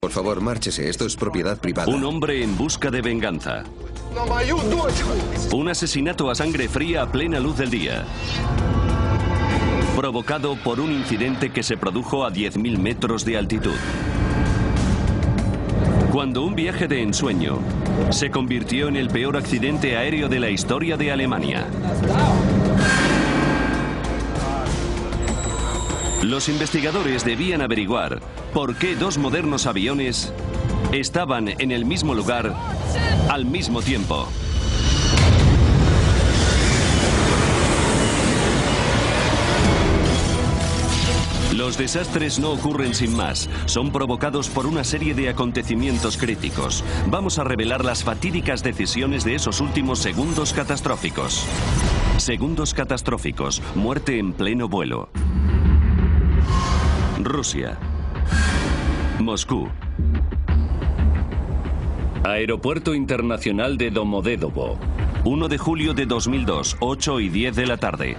Por favor, márchese. Esto es propiedad privada. Un hombre en busca de venganza. Un asesinato a sangre fría a plena luz del día. Provocado por un incidente que se produjo a 10.000 metros de altitud. Cuando un viaje de ensueño se convirtió en el peor accidente aéreo de la historia de Alemania. Los investigadores debían averiguar por qué dos modernos aviones estaban en el mismo lugar al mismo tiempo. Los desastres no ocurren sin más, son provocados por una serie de acontecimientos críticos. Vamos a revelar las fatídicas decisiones de esos últimos segundos catastróficos. Segundos catastróficos, muerte en pleno vuelo. Rusia. Moscú. Aeropuerto Internacional de Domodedovo. 1 de julio de 2002, 8:10 de la tarde.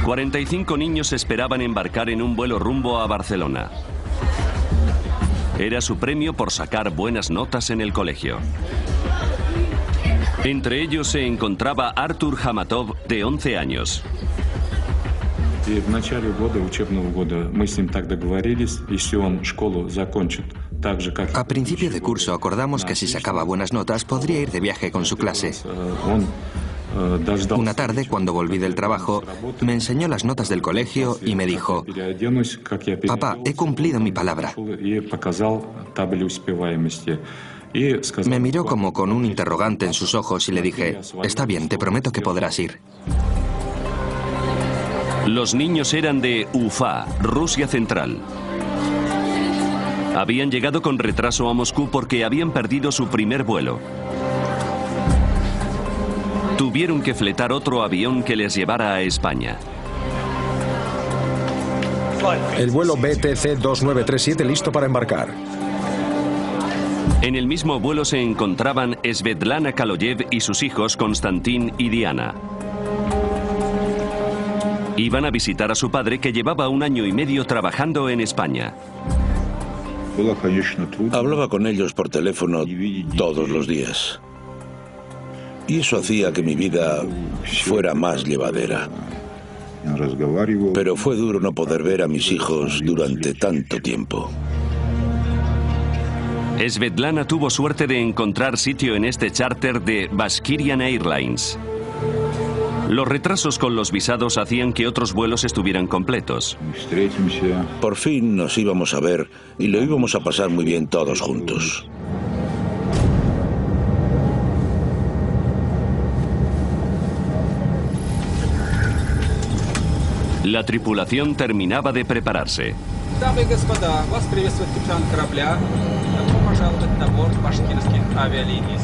45 niños esperaban embarcar en un vuelo rumbo a Barcelona. Era su premio por sacar buenas notas en el colegio. Entre ellos se encontraba Artur Hamatov, de 11 años. A principio de curso acordamos que si sacaba buenas notas podría ir de viaje con su clase. Una tarde, cuando volví del trabajo, me enseñó las notas del colegio y me dijo: «Papá, he cumplido mi palabra». Me miró como con un interrogante en sus ojos y le dije: «Está bien, te prometo que podrás ir». Los niños eran de Ufa, Rusia Central. Habían llegado con retraso a Moscú porque habían perdido su primer vuelo. Tuvieron que fletar otro avión que les llevara a España. El vuelo BTC 2937 listo para embarcar. En el mismo vuelo se encontraban Svetlana Kaloyev y sus hijos Konstantin y Diana. Iban a visitar a su padre, que llevaba 1 año y medio trabajando en España. Hablaba con ellos por teléfono todos los días. Y eso hacía que mi vida fuera más llevadera. Pero fue duro no poder ver a mis hijos durante tanto tiempo. Svetlana tuvo suerte de encontrar sitio en este charter de Bashkirian Airlines. Los retrasos con los visados hacían que otros vuelos estuvieran completos. Por fin nos íbamos a ver y lo íbamos a pasar muy bien todos juntos. La tripulación terminaba de prepararse. Дамы и господа, вас приветствует капитан корабля. Добро пожаловать на борт башкирских авиалиний.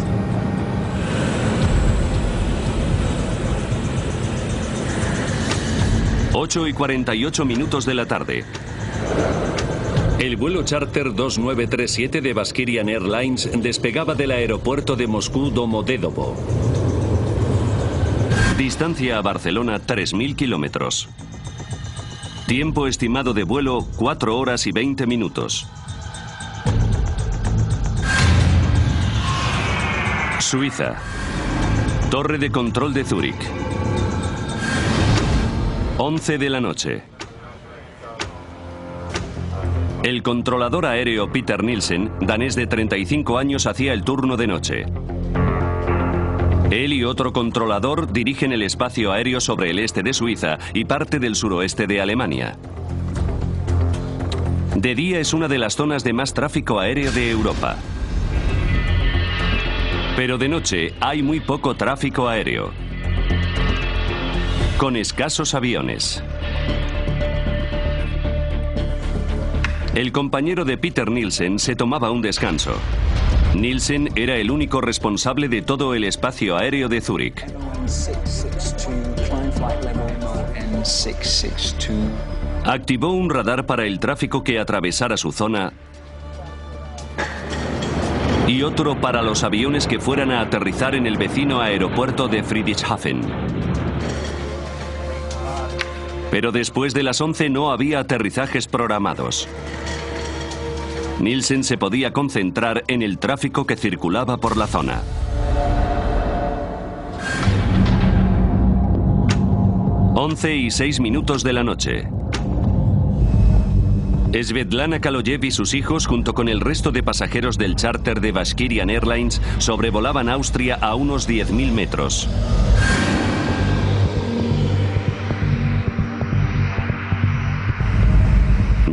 8:48 de la tarde. El vuelo charter 2937 de Bashkirian Airlines despegaba del aeropuerto de Moscú Domodedovo. Distancia a Barcelona 3.000 kilómetros. Tiempo estimado de vuelo 4 horas y 20 minutos. Suiza. Torre de control de Zúrich. 11 de la noche. El controlador aéreo Peter Nielsen, danés de 35 años, hacía el turno de noche. Él y otro controlador dirigen el espacio aéreo sobre el este de Suiza y parte del suroeste de Alemania. De día es una de las zonas de más tráfico aéreo de Europa. Pero de noche hay muy poco tráfico aéreo, con escasos aviones. El compañero de Peter Nielsen se tomaba un descanso. Nielsen era el único responsable de todo el espacio aéreo de Zúrich. Activó un radar para el tráfico que atravesara su zona y otro para los aviones que fueran a aterrizar en el vecino aeropuerto de Friedrichshafen. Pero después de las 11 no había aterrizajes programados. Nielsen se podía concentrar en el tráfico que circulaba por la zona. Once y 6 minutos de la noche. Svetlana Kaloyev y sus hijos, junto con el resto de pasajeros del charter de Bashkirian Airlines, sobrevolaban Austria a unos 10.000 metros.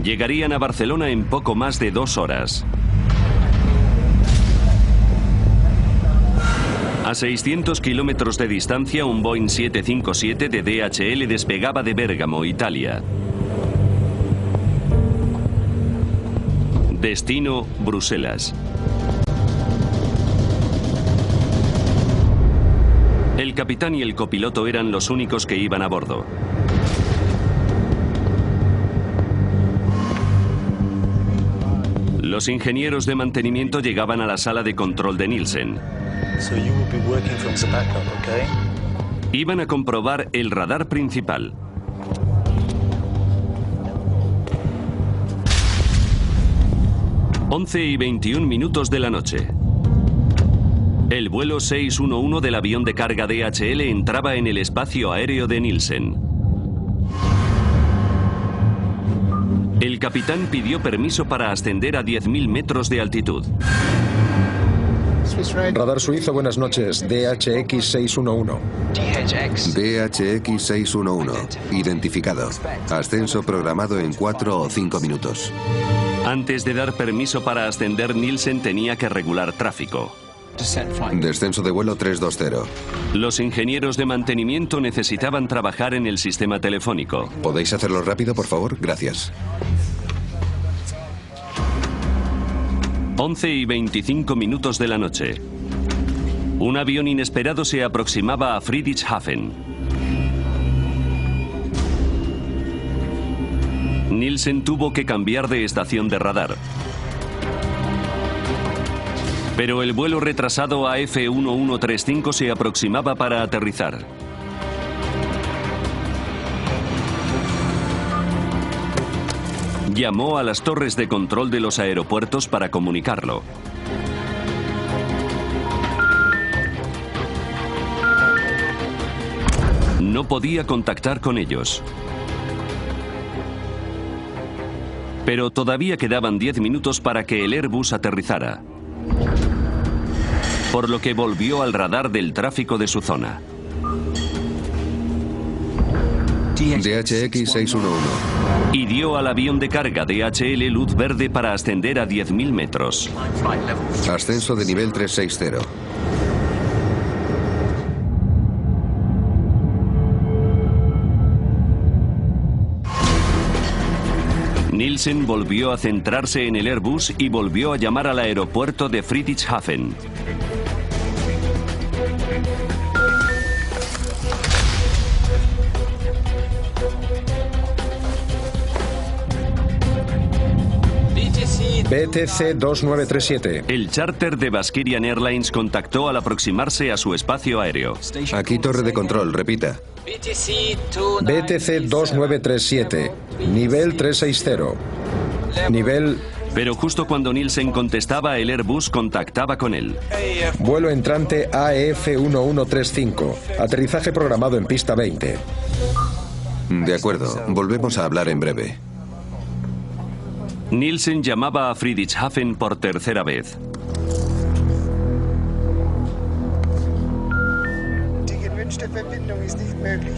Llegarían a Barcelona en poco más de 2 horas. A 600 kilómetros de distancia, un Boeing 757 de DHL despegaba de Bérgamo, Italia. Destino, Bruselas. El capitán y el copiloto eran los únicos que iban a bordo. Los ingenieros de mantenimiento llegaban a la sala de control de Nielsen. Iban a comprobar el radar principal. 11 y 21 minutos de la noche. El vuelo 611 del avión de carga DHL entraba en el espacio aéreo de Nielsen. El capitán pidió permiso para ascender a 10.000 metros de altitud. Radar suizo, buenas noches. DHX 611. DHX 611. Identificado. Ascenso programado en 4 o 5 minutos. Antes de dar permiso para ascender, Nielsen tenía que regular tráfico. Descenso de vuelo 320. Los ingenieros de mantenimiento necesitaban trabajar en el sistema telefónico. ¿Podéis hacerlo rápido, por favor? Gracias. 11 y 25 minutos de la noche. Un avión inesperado se aproximaba a Friedrichshafen. Nielsen tuvo que cambiar de estación de radar. Pero el vuelo retrasado AF1135 se aproximaba para aterrizar. Llamó a las torres de control de los aeropuertos para comunicarlo. No podía contactar con ellos. Pero todavía quedaban 10 minutos para que el Airbus aterrizara. Por lo que volvió al radar del tráfico de su zona. DHX 611. Y dio al avión de carga DHL luz verde para ascender a 10.000 metros. Ascenso de nivel 360. Nielsen volvió a centrarse en el Airbus y volvió a llamar al aeropuerto de Friedrichshafen. BTC 2937. El charter de Bashkirian Airlines contactó al aproximarse a su espacio aéreo. Aquí torre de control, repita. BTC 2937. Nivel 360. Nivel... Pero justo cuando Nielsen contestaba, el Airbus contactaba con él. Vuelo entrante AF1135. Aterrizaje programado en pista 20. De acuerdo, volvemos a hablar en breve. Nielsen llamaba a Friedrichshafen por tercera vez. Die gewünschte Verbindung ist nicht möglich.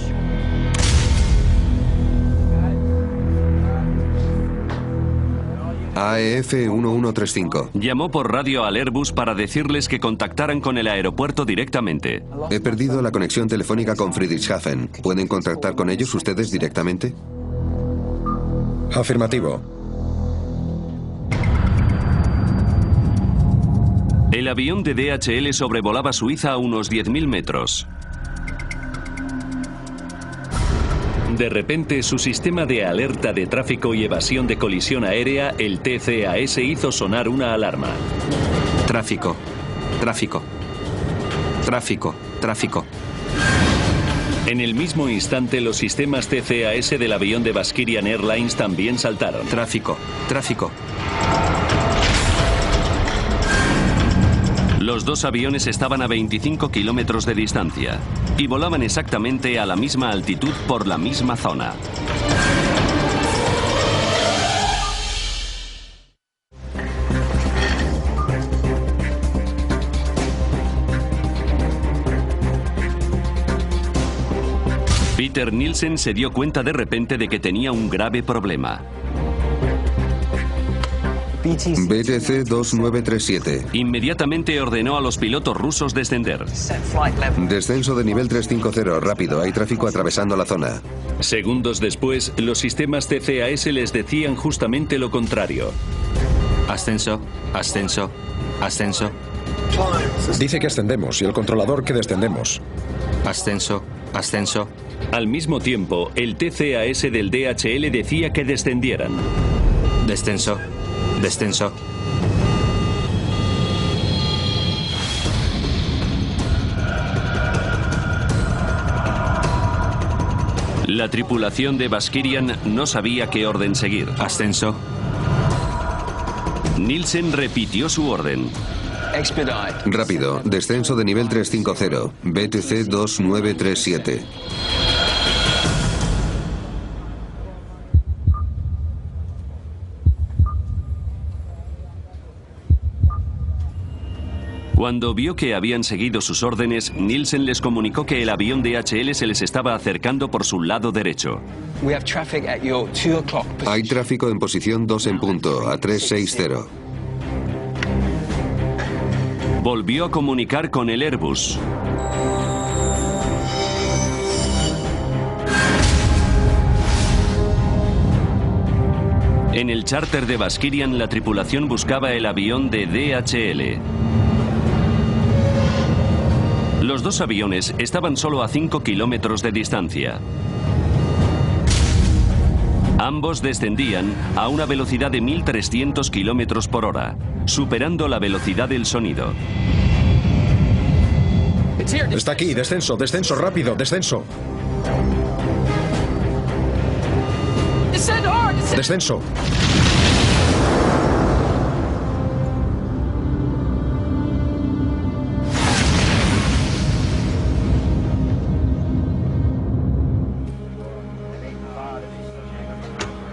AF1135. Llamó por radio al Airbus para decirles que contactaran con el aeropuerto directamente. He perdido la conexión telefónica con Friedrichshafen. ¿Pueden contactar con ellos ustedes directamente? Afirmativo. El avión de DHL sobrevolaba Suiza a unos 10.000 metros. De repente, su sistema de alerta de tráfico y evasión de colisión aérea, el TCAS, hizo sonar una alarma. Tráfico. Tráfico. Tráfico. Tráfico. En el mismo instante, los sistemas TCAS del avión de Bashkirian Airlines también saltaron. Tráfico. Tráfico. Los dos aviones estaban a 25 kilómetros de distancia y volaban exactamente a la misma altitud por la misma zona. Peter Nielsen se dio cuenta de repente de que tenía un grave problema. BTC 2937. Inmediatamente ordenó a los pilotos rusos descender. Descenso de nivel 350, rápido, hay tráfico atravesando la zona. Segundos después, los sistemas TCAS les decían justamente lo contrario. Ascenso, ascenso, ascenso. Dice que ascendemos y el controlador que descendemos. Ascenso, ascenso. Al mismo tiempo, el TCAS del DHL decía que descendieran. Descenso, descenso. La tripulación de Baskirian no sabía qué orden seguir. Ascenso. Nielsen repitió su orden. Rápido, descenso de nivel 350, BTC 2937. Cuando vio que habían seguido sus órdenes, Nielsen les comunicó que el avión DHL se les estaba acercando por su lado derecho. Hay tráfico en posición 2 en punto, a 360. Volvió a comunicar con el Airbus. En el charter de Baskirian, la tripulación buscaba el avión de DHL. Los dos aviones estaban solo a 5 kilómetros de distancia. Ambos descendían a una velocidad de 1300 kilómetros por hora, superando la velocidad del sonido. Está aquí, descenso, descenso, rápido, descenso. Descenso.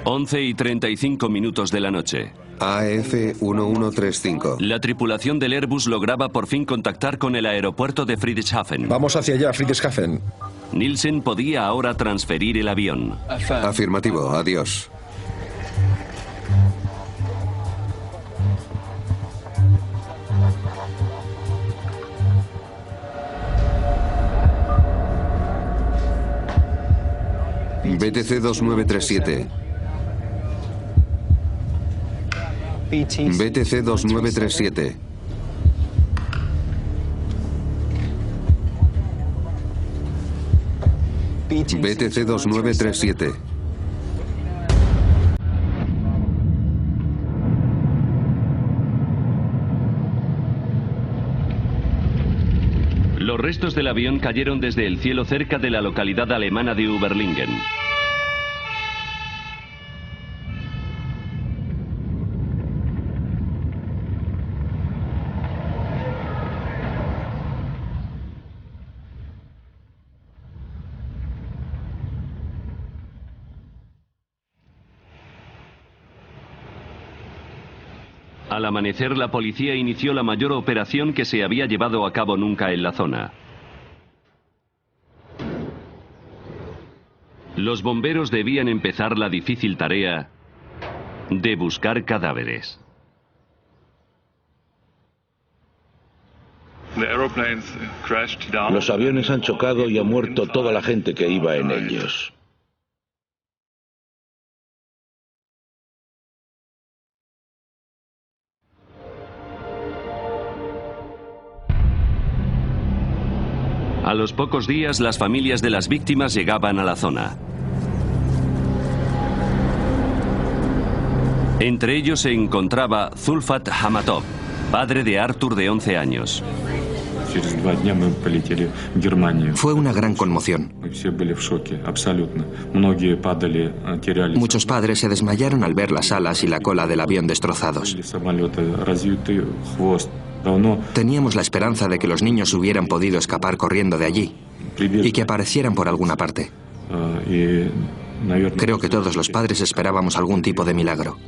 Once y 35 minutos de la noche. AF 1135. La tripulación del Airbus lograba por fin contactar con el aeropuerto de Friedrichshafen. Vamos hacia allá, Friedrichshafen. Nielsen podía ahora transferir el avión. Afirmativo, adiós. BTC 2937. BTC 2937. BTC 2937. Los restos del avión cayeron desde el cielo cerca de la localidad alemana de Überlingen. Al amanecer, la policía inició la mayor operación que se había llevado a cabo nunca en la zona. Los bomberos debían empezar la difícil tarea de buscar cadáveres. Los aviones han chocado y ha muerto toda la gente que iba en ellos. A los pocos días, las familias de las víctimas llegaban a la zona. Entre ellos se encontraba Zulfat Hamatov, padre de Artur de 11 años. Fue una gran conmoción. Muchos padres se desmayaron al ver las alas y la cola del avión destrozados. Teníamos la esperanza de que los niños hubieran podido escapar corriendo de allí y que aparecieran por alguna parte. Creo que todos los padres esperábamos algún tipo de milagro.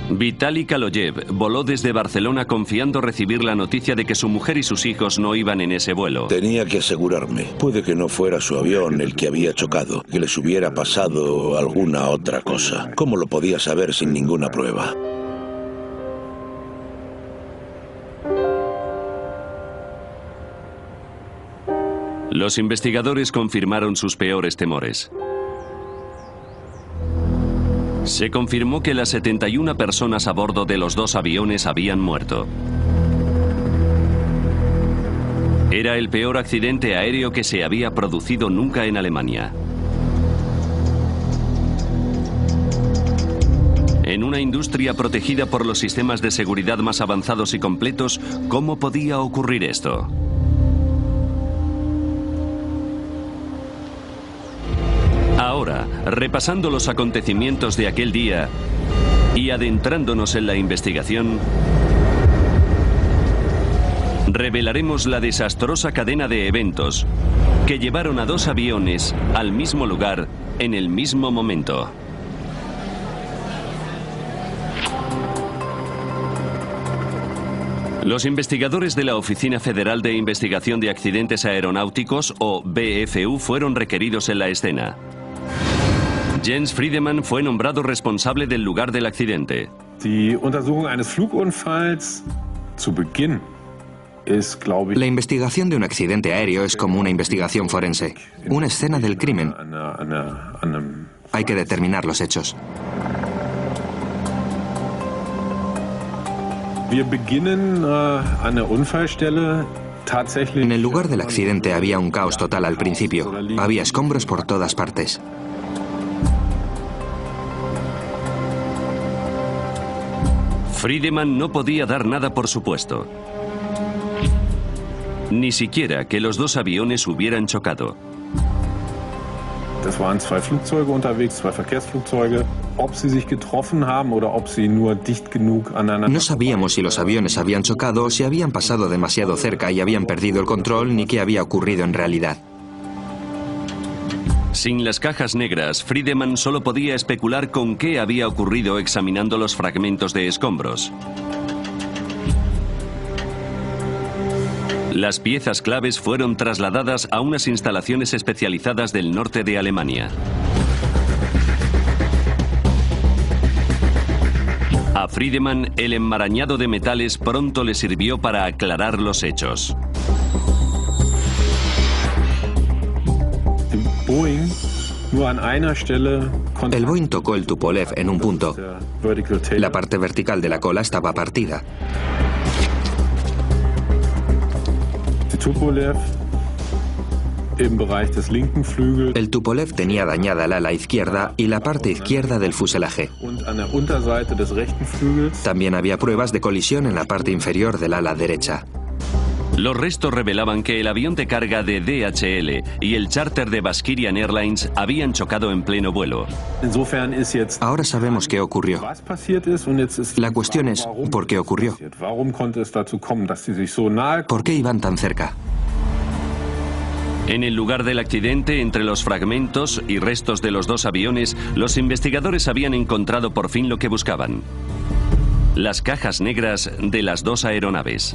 Vitali Kaloyev voló desde Barcelona confiando recibir la noticia de que su mujer y sus hijos no iban en ese vuelo. Tenía que asegurarme. Puede que no fuera su avión el que había chocado, que les hubiera pasado alguna otra cosa. ¿Cómo lo podía saber sin ninguna prueba? Los investigadores confirmaron sus peores temores. Se confirmó que las 71 personas a bordo de los dos aviones habían muerto. Era el peor accidente aéreo que se había producido nunca en Alemania. En una industria protegida por los sistemas de seguridad más avanzados y completos, ¿cómo podía ocurrir esto? Ahora, repasando los acontecimientos de aquel día y adentrándonos en la investigación, revelaremos la desastrosa cadena de eventos que llevaron a dos aviones al mismo lugar en el mismo momento. Los investigadores de la Oficina Federal de Investigación de Accidentes Aeronáuticos, o BFU, fueron requeridos en la escena. Jens Friedemann fue nombrado responsable del lugar del accidente. La investigación de un accidente aéreo es como una investigación forense, una escena del crimen. Hay que determinar los hechos. En el lugar del accidente había un caos total al principio. Había escombros por todas partes. Friedemann no podía dar nada por supuesto. Ni siquiera que los dos aviones hubieran chocado. Es waren zwei Flugzeuge unterwegs, zwei Verkehrsflugzeuge. Ob sie sich getroffen haben oder ob sie nur dicht genug aneinander. No sabíamos si los aviones habían chocado o si habían pasado demasiado cerca y habían perdido el control, ni qué había ocurrido en realidad. Sin las cajas negras, Friedemann solo podía especular con qué había ocurrido examinando los fragmentos de escombros. Las piezas claves fueron trasladadas a unas instalaciones especializadas del norte de Alemania. A Friedemann, el enmarañado de metales pronto le sirvió para aclarar los hechos. El Boeing tocó el Tupolev en un punto. La parte vertical de la cola estaba partida. El Tupolev tenía dañada el ala izquierda y la parte izquierda del fuselaje. También había pruebas de colisión en la parte inferior del ala derecha. Los restos revelaban que el avión de carga de DHL y el charter de Baskirian Airlines habían chocado en pleno vuelo. Ahora sabemos qué ocurrió. La cuestión es, ¿por qué ocurrió? ¿Por qué iban tan cerca? En el lugar del accidente, entre los fragmentos y restos de los dos aviones, los investigadores habían encontrado por fin lo que buscaban: las cajas negras de las dos aeronaves.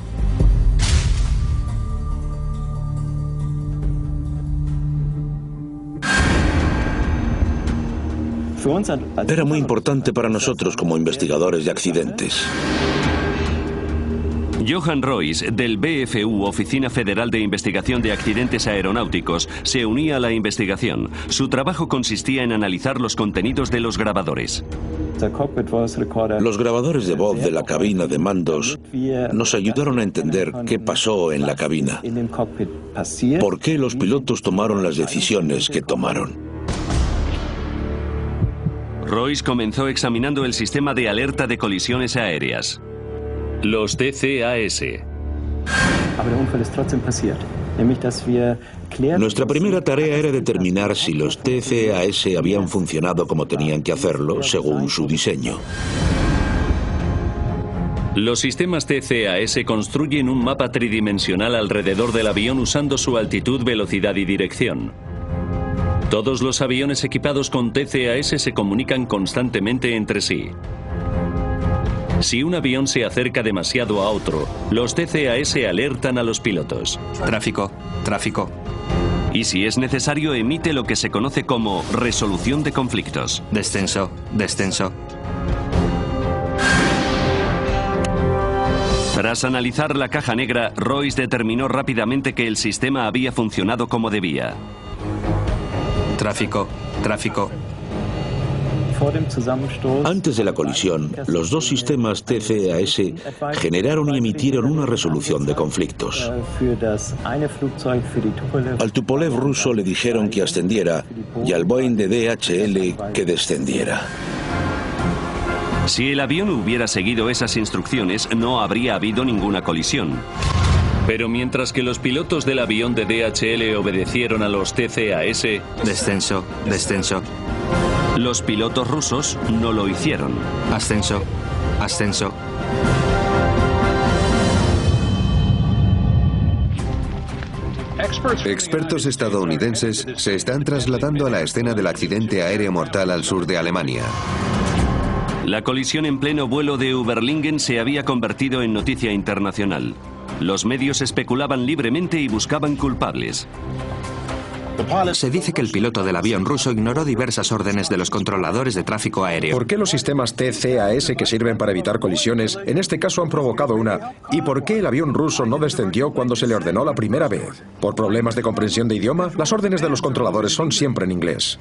Era muy importante para nosotros como investigadores de accidentes. Johan Royce, del BFU, Oficina Federal de Investigación de Accidentes Aeronáuticos, se unía a la investigación. Su trabajo consistía en analizar los contenidos de los grabadores. Los grabadores de voz de la cabina de mandos nos ayudaron a entender qué pasó en la cabina, por qué los pilotos tomaron las decisiones que tomaron. Royce comenzó examinando el sistema de alerta de colisiones aéreas, los TCAS. Nuestra primera tarea era determinar si los TCAS habían funcionado como tenían que hacerlo según su diseño. Los sistemas TCAS construyen un mapa tridimensional alrededor del avión usando su altitud, velocidad y dirección. Todos los aviones equipados con TCAS se comunican constantemente entre sí. Si un avión se acerca demasiado a otro, los TCAS alertan a los pilotos. Tráfico, tráfico. Y si es necesario, emite lo que se conoce como resolución de conflictos. Descenso, descenso. Tras analizar la caja negra, Royce determinó rápidamente que el sistema había funcionado como debía. Tráfico, tráfico. Antes de la colisión, los dos sistemas TCAS generaron y emitieron una resolución de conflictos. Al Tupolev ruso le dijeron que ascendiera y al Boeing de DHL que descendiera. Si el avión hubiera seguido esas instrucciones, no habría habido ninguna colisión. Pero mientras que los pilotos del avión de DHL obedecieron a los TCAS, Descenso, descenso. los pilotos rusos no lo hicieron. Ascenso, ascenso. Expertos estadounidenses se están trasladando a la escena del accidente aéreo mortal al sur de Alemania. La colisión en pleno vuelo de Überlingen se había convertido en noticia internacional. Los medios especulaban libremente y buscaban culpables. Se dice que el piloto del avión ruso ignoró diversas órdenes de los controladores de tráfico aéreo. ¿Por qué los sistemas TCAS que sirven para evitar colisiones en este caso han provocado una? ¿Y por qué el avión ruso no descendió cuando se le ordenó la primera vez? ¿Por problemas de comprensión de idioma? Las órdenes de los controladores son siempre en inglés.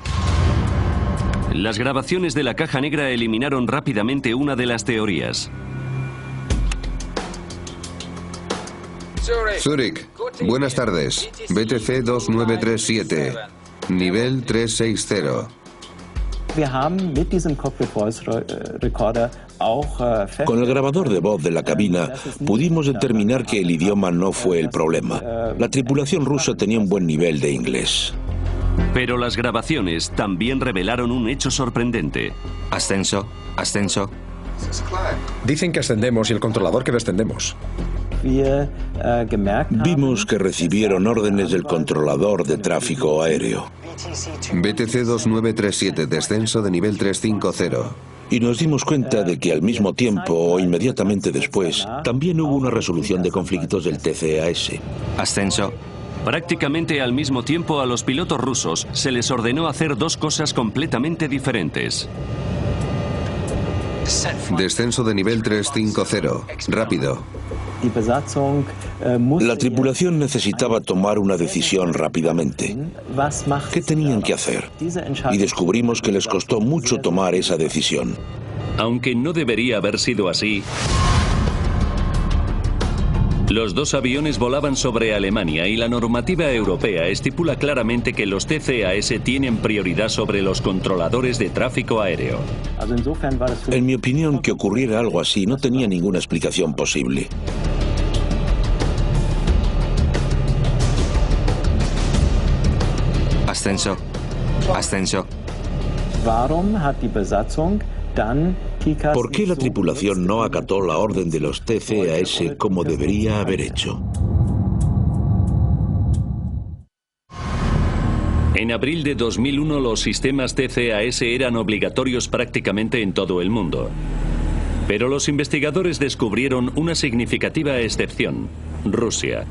Las grabaciones de la caja negra eliminaron rápidamente una de las teorías. Zurich, buenas tardes. BTC 2937, nivel 360. Con el grabador de voz de la cabina pudimos determinar que el idioma no fue el problema. La tripulación rusa tenía un buen nivel de inglés. Pero las grabaciones también revelaron un hecho sorprendente. Ascenso, ascenso. Dicen que ascendemos y el controlador que descendemos. Vimos que recibieron órdenes del controlador de tráfico aéreo. BTC 2937, descenso de nivel 350. Y nos dimos cuenta de que al mismo tiempo o inmediatamente después también hubo una resolución de conflictos del TCAS. Ascenso. Prácticamente al mismo tiempo a los pilotos rusos se les ordenó hacer dos cosas completamente diferentes. Descenso de nivel 350, rápido. La tripulación necesitaba tomar una decisión rápidamente. ¿Qué tenían que hacer? Y descubrimos que les costó mucho tomar esa decisión. Aunque no debería haber sido así, los dos aviones volaban sobre Alemania y la normativa europea estipula claramente que los TCAS tienen prioridad sobre los controladores de tráfico aéreo. En mi opinión, que ocurriera algo así no tenía ninguna explicación posible. Ascenso, ascenso. ¿Por qué la tripulación no acató la orden de los TCAS como debería haber hecho? En abril de 2001 los sistemas TCAS eran obligatorios prácticamente en todo el mundo. Pero los investigadores descubrieron una significativa excepción: Rusia.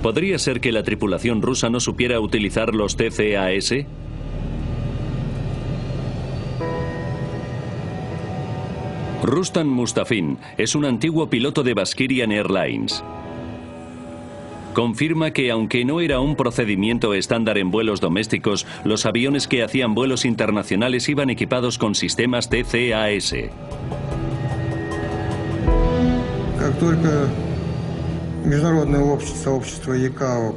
¿Podría ser que la tripulación rusa no supiera utilizar los TCAS? Rustam Mustafin es un antiguo piloto de Baskirian Airlines. Confirma que aunque no era un procedimiento estándar en vuelos domésticos, los aviones que hacían vuelos internacionales iban equipados con sistemas TCAS.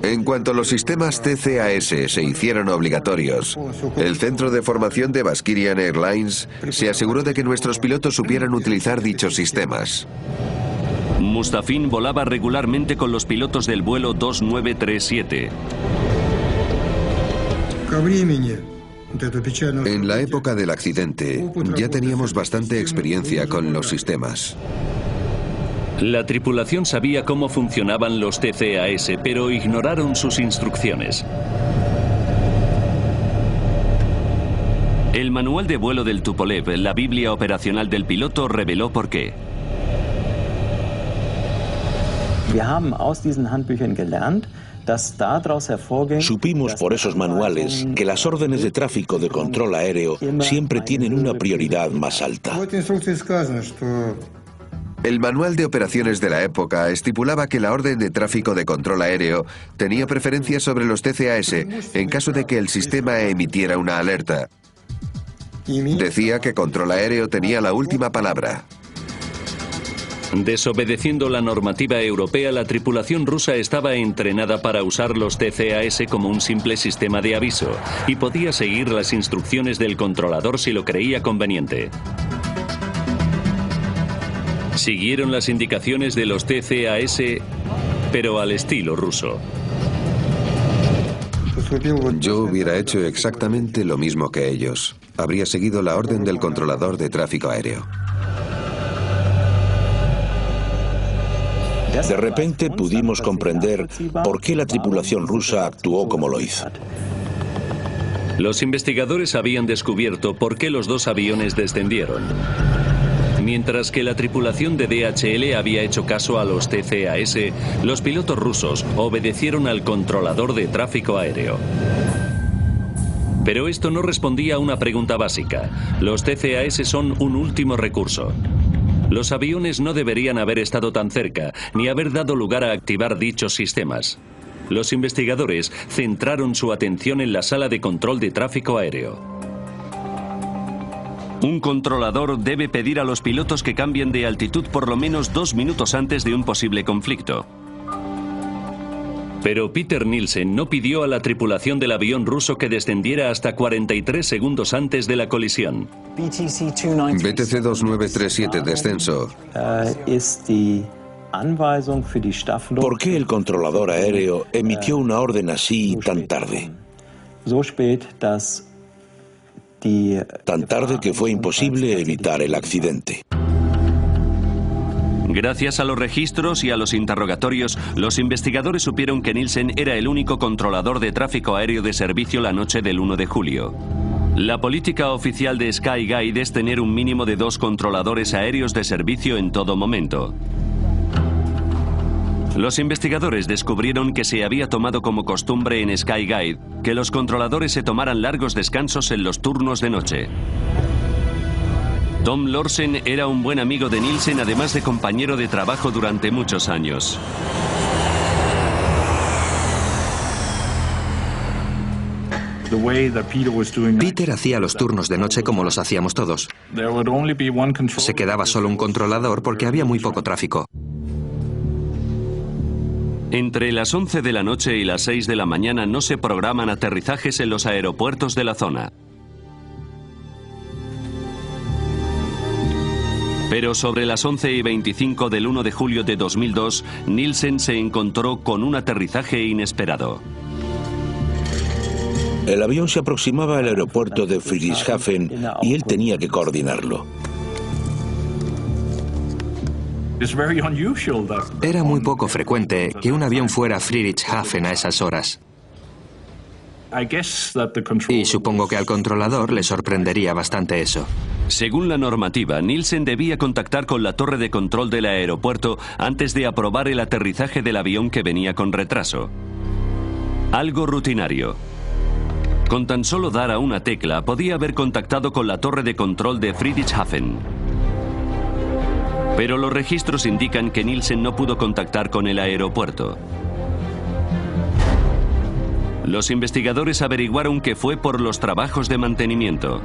En cuanto los sistemas TCAS se hicieron obligatorios, el Centro de Formación de Baskirian Airlines se aseguró de que nuestros pilotos supieran utilizar dichos sistemas. Mustafin volaba regularmente con los pilotos del vuelo 2937. En la época del accidente, ya teníamos bastante experiencia con los sistemas. La tripulación sabía cómo funcionaban los TCAS, pero ignoraron sus instrucciones. El manual de vuelo del Tupolev, la Biblia operacional del piloto, reveló por qué. Supimos por esos manuales que las órdenes de tráfico de control aéreo siempre tienen una prioridad más alta. El manual de operaciones de la época estipulaba que la orden de tráfico de control aéreo tenía preferencia sobre los TCAS en caso de que el sistema emitiera una alerta. Decía que control aéreo tenía la última palabra. Desobedeciendo la normativa europea, la tripulación rusa estaba entrenada para usar los TCAS como un simple sistema de aviso y podía seguir las instrucciones del controlador si lo creía conveniente. Siguieron las indicaciones de los TCAS, pero al estilo ruso. Yo hubiera hecho exactamente lo mismo que ellos. Habría seguido la orden del controlador de tráfico aéreo. De repente pudimos comprender por qué la tripulación rusa actuó como lo hizo. Los investigadores habían descubierto por qué los dos aviones descendieron. Mientras que la tripulación de DHL había hecho caso a los TCAS, los pilotos rusos obedecieron al controlador de tráfico aéreo. Pero esto no respondía a una pregunta básica. Los TCAS son un último recurso. Los aviones no deberían haber estado tan cerca, ni haber dado lugar a activar dichos sistemas. Los investigadores centraron su atención en la sala de control de tráfico aéreo. Un controlador debe pedir a los pilotos que cambien de altitud por lo menos 2 minutos antes de un posible conflicto. Pero Peter Nielsen no pidió a la tripulación del avión ruso que descendiera hasta 43 segundos antes de la colisión. BTC 2937, descenso. ¿Por qué el controlador aéreo emitió una orden así tan tarde? Tan tarde que fue imposible evitar el accidente. Gracias a los registros y a los interrogatorios, los investigadores supieron que Nielsen era el único controlador de tráfico aéreo de servicio la noche del 1 de julio. La política oficial de Skyguide es tener un mínimo de 2 controladores aéreos de servicio en todo momento. Los investigadores descubrieron que se había tomado como costumbre en Skyguide que los controladores se tomaran largos descansos en los turnos de noche. Tom Lorsen era un buen amigo de Nielsen, además de compañero de trabajo durante muchos años. Peter hacía los turnos de noche como los hacíamos todos. Se quedaba solo un controlador porque había muy poco tráfico. Entre las 11 de la noche y las 6 de la mañana no se programan aterrizajes en los aeropuertos de la zona. Pero sobre las 11:25 del 1 de julio de 2002, Nielsen se encontró con un aterrizaje inesperado. El avión se aproximaba al aeropuerto de Friedrichshafen y él tenía que coordinarlo. Era muy poco frecuente que un avión fuera a Friedrichshafen a esas horas. Y supongo que al controlador le sorprendería bastante eso. Según la normativa, Nielsen debía contactar con la torre de control del aeropuerto antes de aprobar el aterrizaje del avión que venía con retraso. Algo rutinario. Con tan solo dar a una tecla, podía haber contactado con la torre de control de Friedrichshafen. Pero los registros indican que Nielsen no pudo contactar con el aeropuerto. Los investigadores averiguaron que fue por los trabajos de mantenimiento.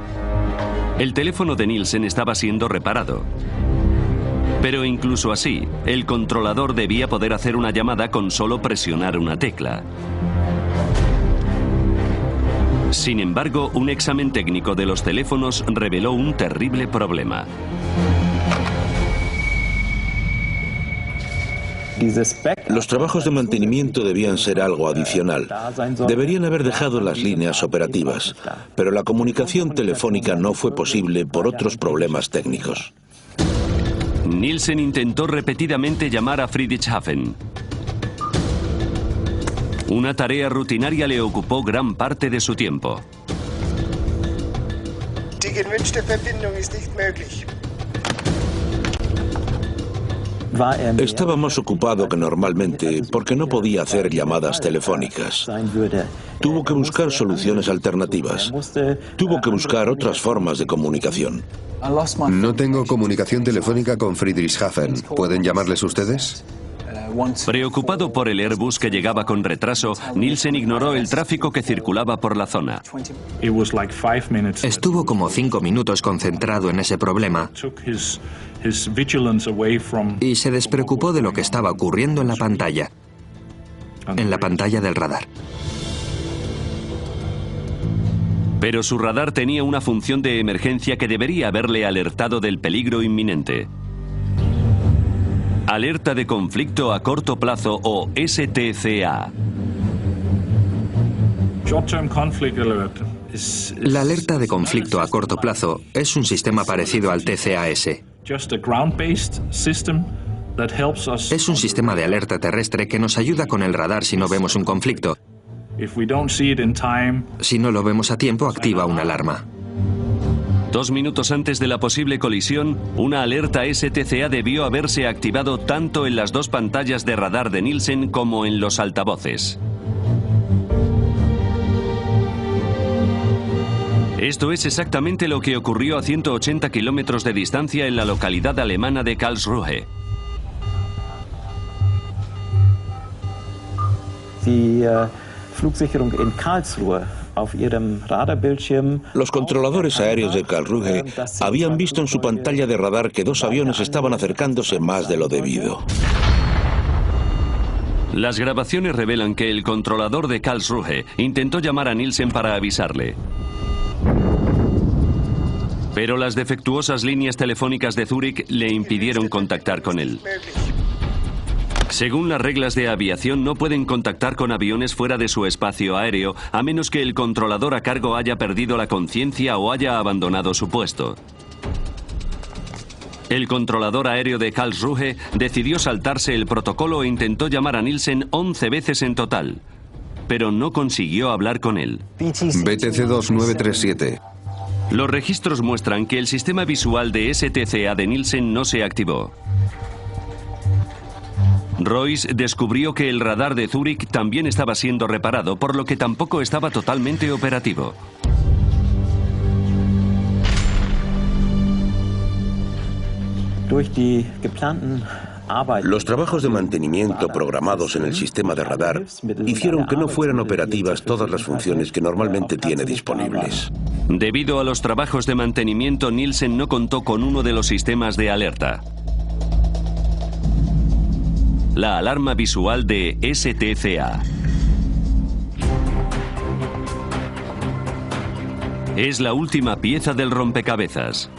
El teléfono de Nielsen estaba siendo reparado. Pero incluso así, el controlador debía poder hacer una llamada con solo presionar una tecla. Sin embargo, un examen técnico de los teléfonos reveló un terrible problema. Los trabajos de mantenimiento debían ser algo adicional. Deberían haber dejado las líneas operativas, pero la comunicación telefónica no fue posible por otros problemas técnicos. Nielsen intentó repetidamente llamar a Friedrichshafen. Una tarea rutinaria le ocupó gran parte de su tiempo. Die gewünschte Verbindung ist nicht möglich. Estaba más ocupado que normalmente porque no podía hacer llamadas telefónicas. Tuvo que buscar soluciones alternativas. Tuvo que buscar otras formas de comunicación. No tengo comunicación telefónica con Friedrichshafen. ¿Pueden llamarles ustedes? Preocupado por el Airbus que llegaba con retraso, Nielsen ignoró el tráfico que circulaba por la zona. Estuvo como 5 minutos concentrado en ese problema y se despreocupó de lo que estaba ocurriendo en la pantalla del radar. Pero su radar tenía una función de emergencia que debería haberle alertado del peligro inminente. Alerta de conflicto a corto plazo o STCA. La alerta de conflicto a corto plazo es un sistema parecido al TCAS. Es un sistema de alerta terrestre que nos ayuda con el radar si no vemos un conflicto. Si no lo vemos a tiempo, activa una alarma. 2 minutos antes de la posible colisión, una alerta STCA debió haberse activado tanto en las 2 pantallas de radar de Nielsen como en los altavoces. Esto es exactamente lo que ocurrió a 180 kilómetros de distancia en la localidad alemana de Karlsruhe. Flugsicherung in Karlsruhe. Los controladores aéreos de Karlsruhe habían visto en su pantalla de radar que 2 aviones estaban acercándose más de lo debido. Las grabaciones revelan que el controlador de Karlsruhe intentó llamar a Nielsen para avisarle. Pero las defectuosas líneas telefónicas de Zúrich le impidieron contactar con él. Según las reglas de aviación, no pueden contactar con aviones fuera de su espacio aéreo, a menos que el controlador a cargo haya perdido la conciencia o haya abandonado su puesto. El controlador aéreo de Karlsruhe decidió saltarse el protocolo e intentó llamar a Nielsen 11 veces en total, pero no consiguió hablar con él. BTC 2937. Los registros muestran que el sistema visual de STCA de Nielsen no se activó. Royce descubrió que el radar de Zúrich también estaba siendo reparado, por lo que tampoco estaba totalmente operativo. Los trabajos de mantenimiento programados en el sistema de radar hicieron que no fueran operativas todas las funciones que normalmente tiene disponibles. Debido a los trabajos de mantenimiento, Nielsen no contó con uno de los sistemas de alerta: la alarma visual de STCA. Es la última pieza del rompecabezas,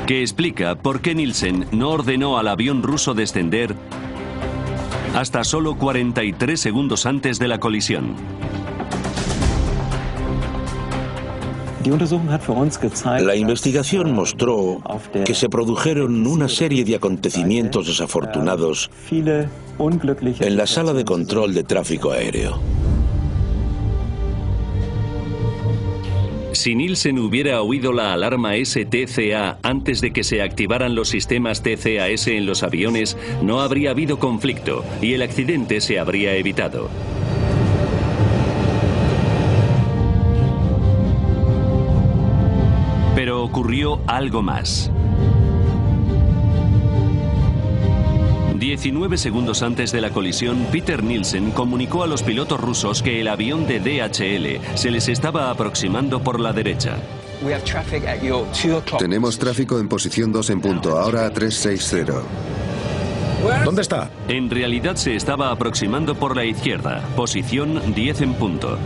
que explica por qué Nielsen no ordenó al avión ruso descender hasta solo 43 segundos antes de la colisión. La investigación mostró que se produjeron una serie de acontecimientos desafortunados en la sala de control de tráfico aéreo. Si Nielsen hubiera oído la alarma STCA antes de que se activaran los sistemas TCAS en los aviones, no habría habido conflicto y el accidente se habría evitado. Pero ocurrió algo más. 19 segundos antes de la colisión, Peter Nielsen comunicó a los pilotos rusos que el avión de DHL se les estaba aproximando por la derecha. Tenemos tráfico en posición 2 en punto, ahora a 360. ¿Dónde está? En realidad se estaba aproximando por la izquierda, posición 10 en punto.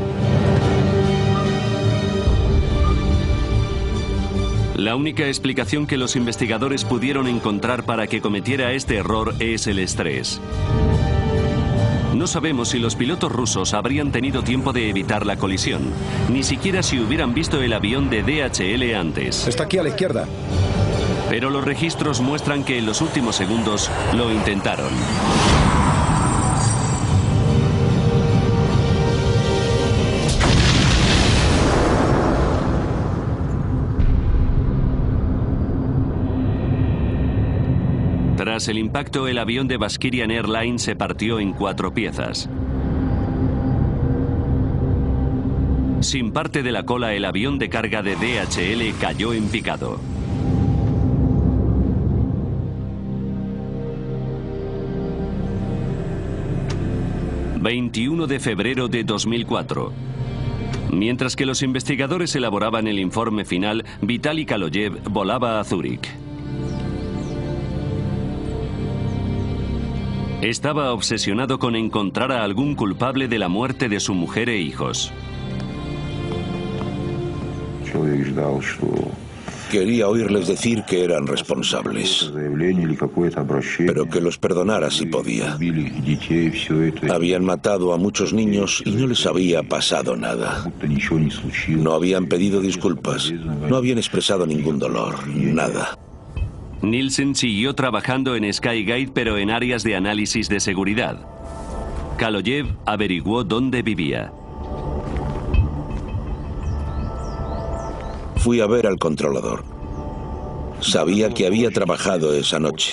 La única explicación que los investigadores pudieron encontrar para que cometiera este error es el estrés. No sabemos si los pilotos rusos habrían tenido tiempo de evitar la colisión, ni siquiera si hubieran visto el avión de DHL antes. Está aquí a la izquierda. Pero los registros muestran que en los últimos segundos lo intentaron. Tras el impacto, el avión de Baskirian Airlines se partió en 4 piezas. Sin parte de la cola, el avión de carga de DHL cayó en picado. ...21 de febrero de 2004... Mientras que los investigadores elaboraban el informe final, Vitaly Kaloyev volaba a Zúrich. Estaba obsesionado con encontrar a algún culpable de la muerte de su mujer e hijos. Quería oírles decir que eran responsables, pero que los perdonara si podía. Habían matado a muchos niños y no les había pasado nada. No habían pedido disculpas, no habían expresado ningún dolor, nada. Nielsen siguió trabajando en Skygate, pero en áreas de análisis de seguridad. Kaloyev averiguó dónde vivía. Fui a ver al controlador. Sabía que había trabajado esa noche.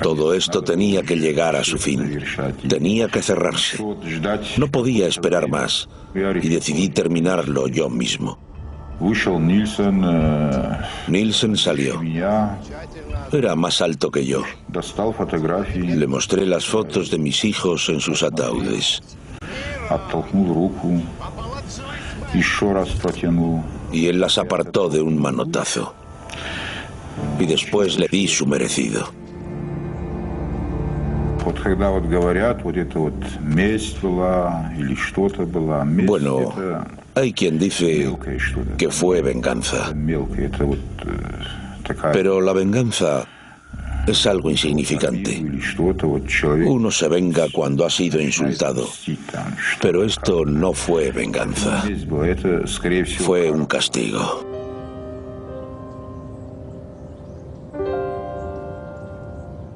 Todo esto tenía que llegar a su fin. Tenía que cerrarse. No podía esperar más. Y decidí terminarlo yo mismo. Nielsen salió. Era más alto que yo. Le mostré las fotos de mis hijos en sus ataúdes. Y él las apartó de un manotazo. Y después le di su merecido. Bueno, hay quien dice que fue venganza. Pero la venganza es algo insignificante. Uno se venga cuando ha sido insultado. Pero esto no fue venganza. Fue un castigo.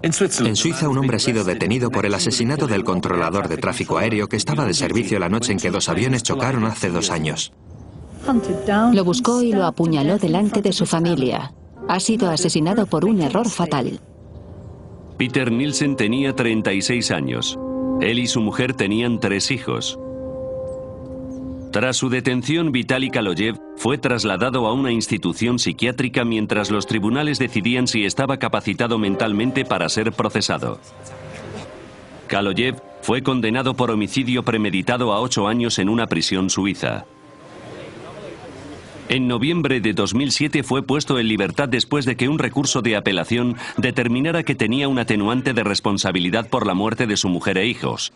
En Suiza, un hombre ha sido detenido por el asesinato del controlador de tráfico aéreo que estaba de servicio la noche en que 2 aviones chocaron hace 2 años. Lo buscó y lo apuñaló delante de su familia. Ha sido asesinado por un error fatal. Peter Nielsen tenía 36 años. Él y su mujer tenían 3 hijos. Tras su detención, Vitaly Kaloyev fue trasladado a una institución psiquiátrica mientras los tribunales decidían si estaba capacitado mentalmente para ser procesado. Kaloyev fue condenado por homicidio premeditado a 8 años en una prisión suiza. En noviembre de 2007 fue puesto en libertad después de que un recurso de apelación determinara que tenía un atenuante de responsabilidad por la muerte de su mujer e hijos.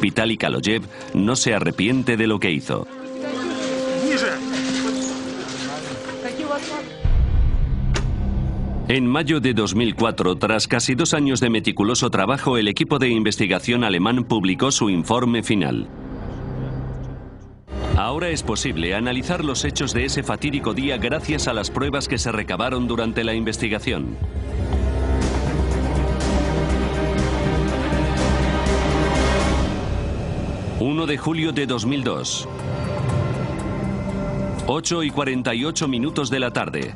Vitaly Kaloyev no se arrepiente de lo que hizo. En mayo de 2004, tras casi 2 años de meticuloso trabajo, el equipo de investigación alemán publicó su informe final. Ahora es posible analizar los hechos de ese fatídico día gracias a las pruebas que se recabaron durante la investigación. ...1 de julio de 2002... ...8:48 de la tarde...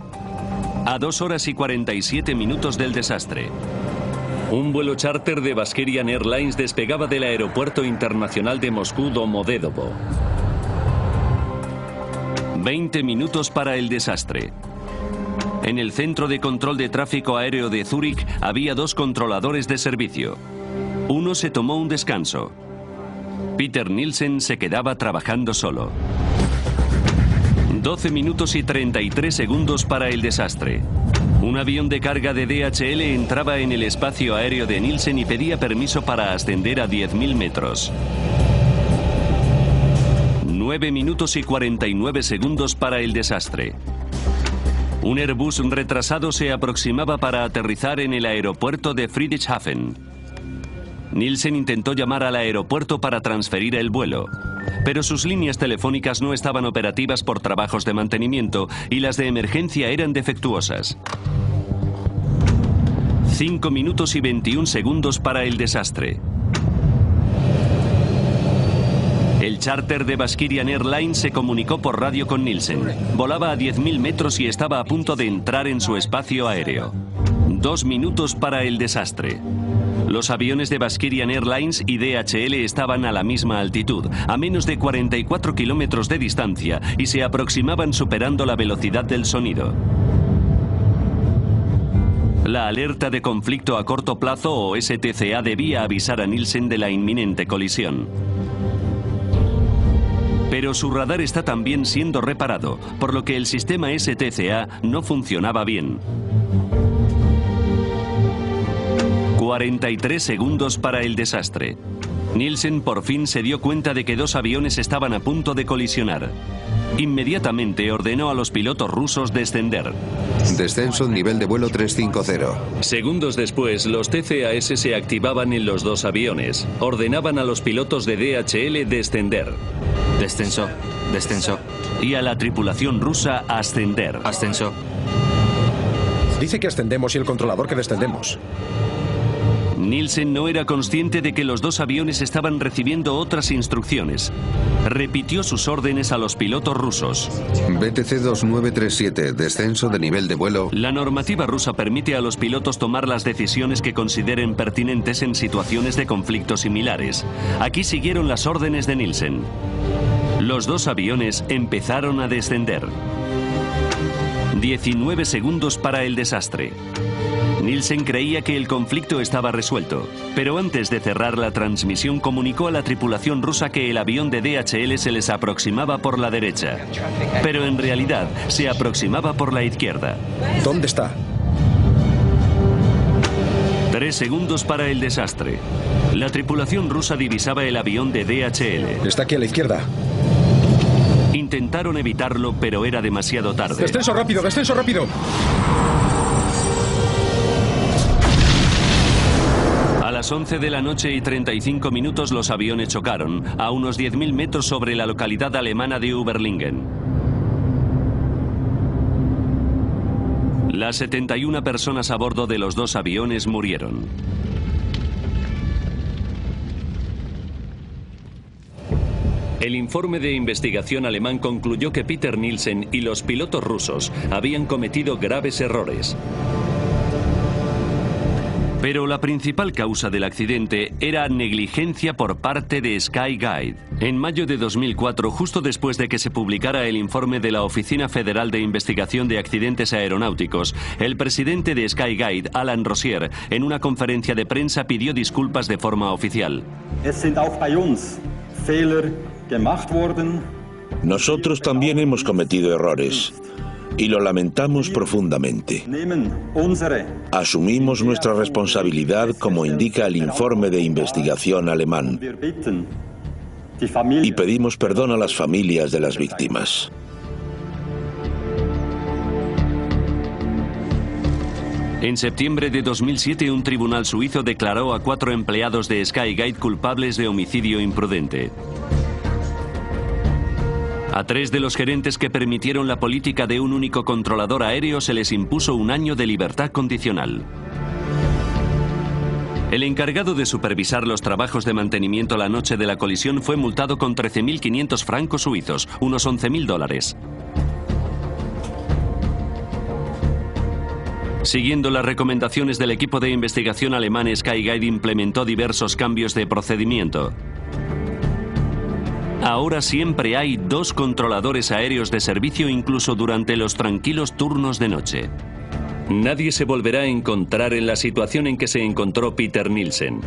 ...a 2:47 del desastre... Un vuelo charter de Baskirian Airlines despegaba del aeropuerto internacional de Moscú Domodedovo. 20 minutos para el desastre. En el centro de control de tráfico aéreo de Zúrich había 2 controladores de servicio. Uno se tomó un descanso. Peter Nielsen se quedaba trabajando solo. 12 minutos y 33 segundos para el desastre. Un avión de carga de DHL entraba en el espacio aéreo de Nielsen y pedía permiso para ascender a 10.000 metros. 9 minutos y 49 segundos para el desastre. Un Airbus retrasado se aproximaba para aterrizar en el aeropuerto de Friedrichshafen. Nielsen intentó llamar al aeropuerto para transferir el vuelo, pero sus líneas telefónicas no estaban operativas por trabajos de mantenimiento y las de emergencia eran defectuosas. 5 minutos y 21 segundos para el desastre. El charter de Baskirian Airlines se comunicó por radio con Nielsen. Volaba a 10.000 metros y estaba a punto de entrar en su espacio aéreo. 2 minutos para el desastre. Los aviones de Baskirian Airlines y DHL estaban a la misma altitud, a menos de 44 kilómetros de distancia, y se aproximaban superando la velocidad del sonido. La alerta de conflicto a corto plazo o STCA debía avisar a Nielsen de la inminente colisión. Pero su radar está también siendo reparado, por lo que el sistema STCA no funcionaba bien. 43 segundos para el desastre. Nielsen por fin se dio cuenta de que 2 aviones estaban a punto de colisionar. Inmediatamente ordenó a los pilotos rusos descender. Descenso, nivel de vuelo 350. Segundos después, los TCAS se activaban en los 2 aviones. Ordenaban a los pilotos de DHL descender. Descenso, descenso. Y a la tripulación rusa ascender. Ascenso. Dice que ascendemos y el controlador que descendemos. Nielsen no era consciente de que los 2 aviones estaban recibiendo otras instrucciones. Repitió sus órdenes a los pilotos rusos. BTC 2937, descenso de nivel de vuelo. La normativa rusa permite a los pilotos tomar las decisiones que consideren pertinentes en situaciones de conflicto similares. Aquí siguieron las órdenes de Nielsen. Los 2 aviones empezaron a descender. 19 segundos para el desastre. Nielsen creía que el conflicto estaba resuelto, pero antes de cerrar la transmisión comunicó a la tripulación rusa que el avión de DHL se les aproximaba por la derecha, pero en realidad se aproximaba por la izquierda. ¿Dónde está? 3 segundos para el desastre. La tripulación rusa divisaba el avión de DHL. Está aquí a la izquierda. Intentaron evitarlo, pero era demasiado tarde. ¡Descenso rápido, descenso rápido! A las 11 de la noche y 35 minutos los aviones chocaron, a unos 10.000 metros sobre la localidad alemana de Überlingen. Las 71 personas a bordo de los 2 aviones murieron. El informe de investigación alemán concluyó que Peter Nielsen y los pilotos rusos habían cometido graves errores. Pero la principal causa del accidente era negligencia por parte de Skyguide. En mayo de 2004, justo después de que se publicara el informe de la Oficina Federal de Investigación de Accidentes Aeronáuticos, el presidente de Skyguide, Alan Rosier, en una conferencia de prensa pidió disculpas de forma oficial. Nosotros también hemos cometido errores. Y lo lamentamos profundamente. Asumimos nuestra responsabilidad como indica el informe de investigación alemán. Y pedimos perdón a las familias de las víctimas. En septiembre de 2007, un tribunal suizo declaró a 4 empleados de Skyguide culpables de homicidio imprudente. A 3 de los gerentes que permitieron la política de un único controlador aéreo se les impuso 1 año de libertad condicional. El encargado de supervisar los trabajos de mantenimiento la noche de la colisión fue multado con 13.500 francos suizos, unos $11.000. Siguiendo las recomendaciones del equipo de investigación alemán, Skyguide implementó diversos cambios de procedimiento. Ahora siempre hay 2 controladores aéreos de servicio incluso durante los tranquilos turnos de noche. Nadie se volverá a encontrar en la situación en que se encontró Peter Nielsen.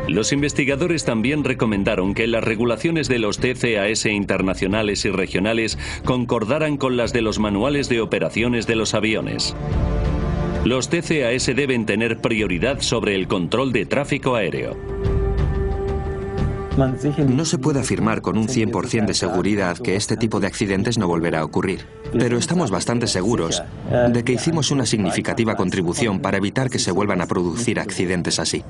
Los investigadores también recomendaron que las regulaciones de los TCAS internacionales y regionales concordaran con las de los manuales de operaciones de los aviones. Los TCAS deben tener prioridad sobre el control de tráfico aéreo. No se puede afirmar con un 100% de seguridad que este tipo de accidentes no volverá a ocurrir, pero estamos bastante seguros de que hicimos una significativa contribución para evitar que se vuelvan a producir accidentes así.